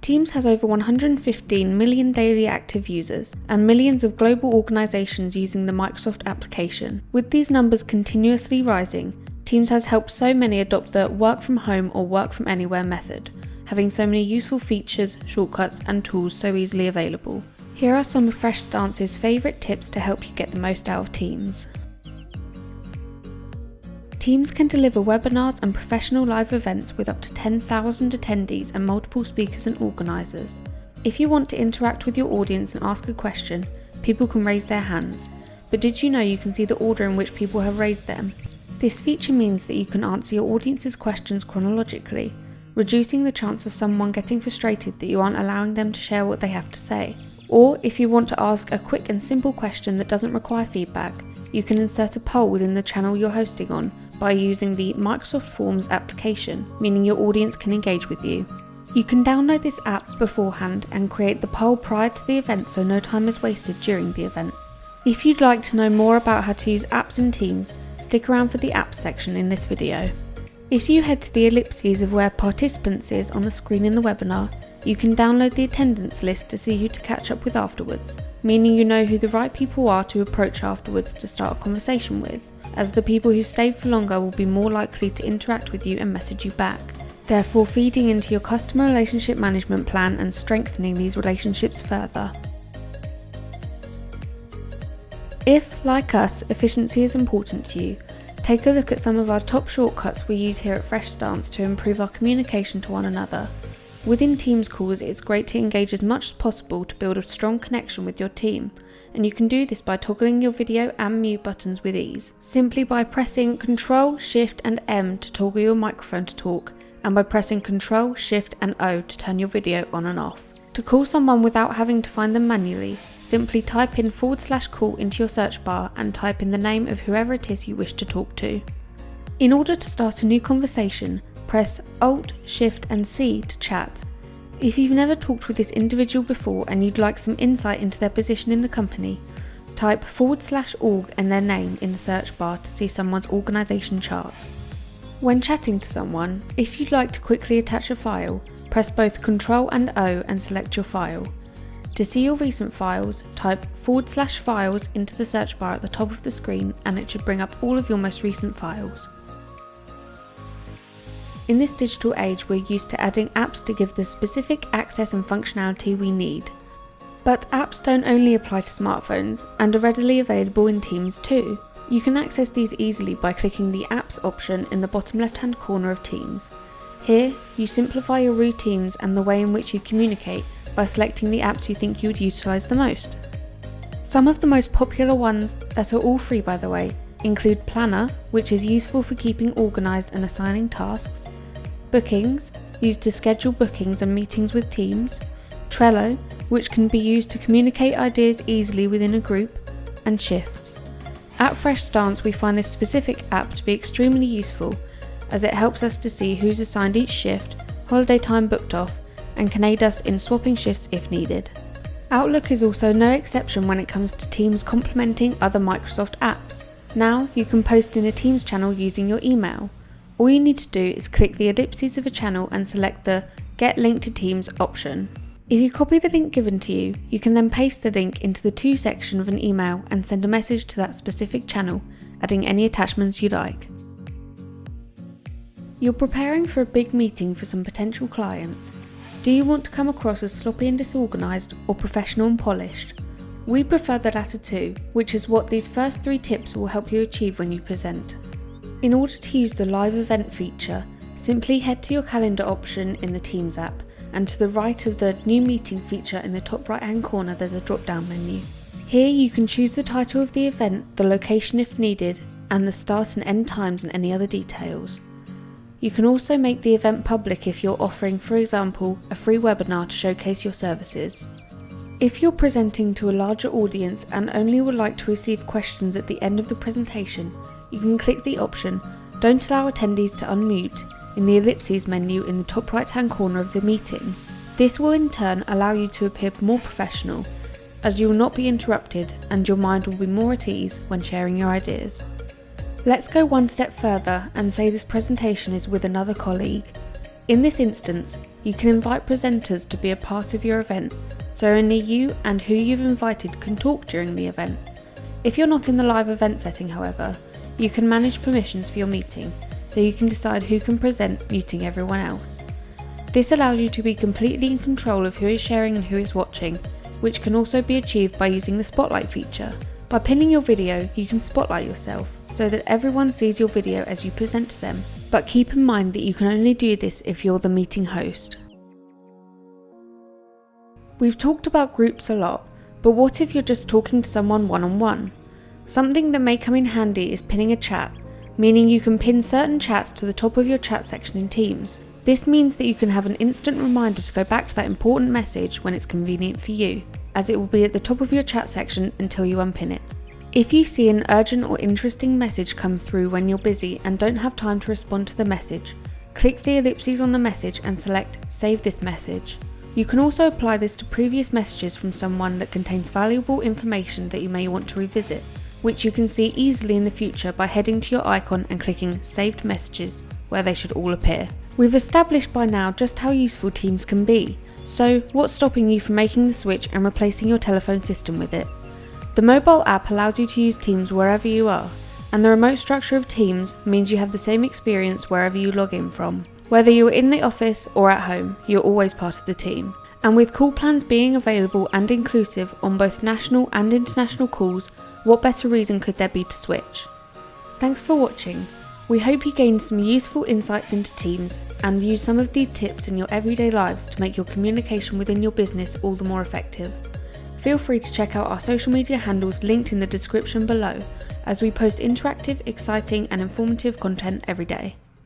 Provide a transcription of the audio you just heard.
Teams has over 115 million daily active users and millions of global organizations using the Microsoft application. With these numbers continuously rising, Teams has helped so many adopt the work from home or work from anywhere method, having so many useful features, shortcuts and tools so easily available. Here are some of Fresh Stance's favourite tips to help you get the most out of Teams. Teams can deliver webinars and professional live events with up to 10,000 attendees and multiple speakers and organisers. If you want to interact with your audience and ask a question, people can raise their hands. But did you know you can see the order in which people have raised them? This feature means that you can answer your audience's questions chronologically, reducing the chance of someone getting frustrated that you aren't allowing them to share what they have to say. Or if you want to ask a quick and simple question that doesn't require feedback, you can insert a poll within the channel you're hosting on by using the Microsoft Forms application, meaning your audience can engage with you. You can download this app beforehand and create the poll prior to the event so no time is wasted during the event. If you'd like to know more about how to use apps in Teams, stick around for the apps section in this video. If you head to the ellipses of where participants is on the screen in the webinar, you can download the attendance list to see who to catch up with afterwards, meaning you know who the right people are to approach afterwards to start a conversation with, as the people who stayed for longer will be more likely to interact with you and message you back, therefore feeding into your customer relationship management plan and strengthening these relationships further. If, like us, efficiency is important to you, take a look at some of our top shortcuts we use here at Fresh Stance to improve our communication to one another. Within Teams calls, it's great to engage as much as possible to build a strong connection with your team, and you can do this by toggling your video and mute buttons with ease, simply by pressing Ctrl, Shift and M to toggle your microphone to talk, and by pressing Ctrl, Shift and O to turn your video on and off. To call someone without having to find them manually, simply type in /call into your search bar and type in the name of whoever it is you wish to talk to. In order to start a new conversation, press Alt, Shift and C to chat. If you've never talked with this individual before and you'd like some insight into their position in the company, type /org and their name in the search bar to see someone's organisation chart. When chatting to someone, if you'd like to quickly attach a file, press both Ctrl and O and select your file. To see your recent files, type /files into the search bar at the top of the screen and it should bring up all of your most recent files. In this digital age, we're used to adding apps to give the specific access and functionality we need. But apps don't only apply to smartphones and are readily available in Teams too. You can access these easily by clicking the Apps option in the bottom left-hand corner of Teams. Here, you simplify your routines and the way in which you communicate by selecting the apps you think you would utilise the most. Some of the most popular ones, that are all free by the way, include Planner, which is useful for keeping organised and assigning tasks, Bookings, used to schedule bookings and meetings with teams, Trello, which can be used to communicate ideas easily within a group, and Shifts. At Fresh Stance, we find this specific app to be extremely useful as it helps us to see who's assigned each shift, holiday time booked off, and can aid us in swapping shifts if needed. Outlook is also no exception when it comes to Teams complementing other Microsoft apps. Now you can post in a Teams channel using your email. All you need to do is click the ellipses of a channel and select the Get Link to Teams option. If you copy the link given to you, you can then paste the link into the To section of an email and send a message to that specific channel, adding any attachments you like. You're preparing for a big meeting for some potential clients. Do you want to come across as sloppy and disorganised or professional and polished? We prefer the latter two, which is what these first 3 tips will help you achieve when you present. In order to use the live event feature, simply head to your calendar option in the Teams app, and to the right of the new meeting feature in the top right hand corner there's a drop down menu. Here you can choose the title of the event, the location if needed, and the start and end times and any other details. You can also make the event public if you're offering, for example, a free webinar to showcase your services. If you're presenting to a larger audience and only would like to receive questions at the end of the presentation, you can click the option Don't allow attendees to unmute in the ellipses menu in the top right hand corner of the meeting. This will in turn allow you to appear more professional, as you will not be interrupted and your mind will be more at ease when sharing your ideas. Let's go one step further and say this presentation is with another colleague. In this instance, you can invite presenters to be a part of your event, so only you and who you've invited can talk during the event. If you're not in the live event setting, however, you can manage permissions for your meeting, so you can decide who can present, muting everyone else. This allows you to be completely in control of who is sharing and who is watching, which can also be achieved by using the spotlight feature. By pinning your video, you can spotlight yourself, so that everyone sees your video as you present to them, but keep in mind that you can only do this if you're the meeting host. We've talked about groups a lot, but what if you're just talking to someone one-on-one? Something that may come in handy is pinning a chat, meaning you can pin certain chats to the top of your chat section in Teams. This means that you can have an instant reminder to go back to that important message when it's convenient for you, as it will be at the top of your chat section until you unpin it. If you see an urgent or interesting message come through when you're busy and don't have time to respond to the message, click the ellipses on the message and select Save this message. You can also apply this to previous messages from someone that contains valuable information that you may want to revisit, which you can see easily in the future by heading to your icon and clicking Saved Messages, where they should all appear. We've established by now just how useful Teams can be, so what's stopping you from making the switch and replacing your telephone system with it? The mobile app allows you to use Teams wherever you are, and the remote structure of Teams means you have the same experience wherever you log in from. Whether you're in the office or at home, you're always part of the team. And with call plans being available and inclusive on both national and international calls, what better reason could there be to switch? Thanks for watching. We hope you gained some useful insights into Teams and use some of these tips in your everyday lives to make your communication within your business all the more effective. Feel free to check out our social media handles linked in the description below, as we post interactive, exciting and informative content every day.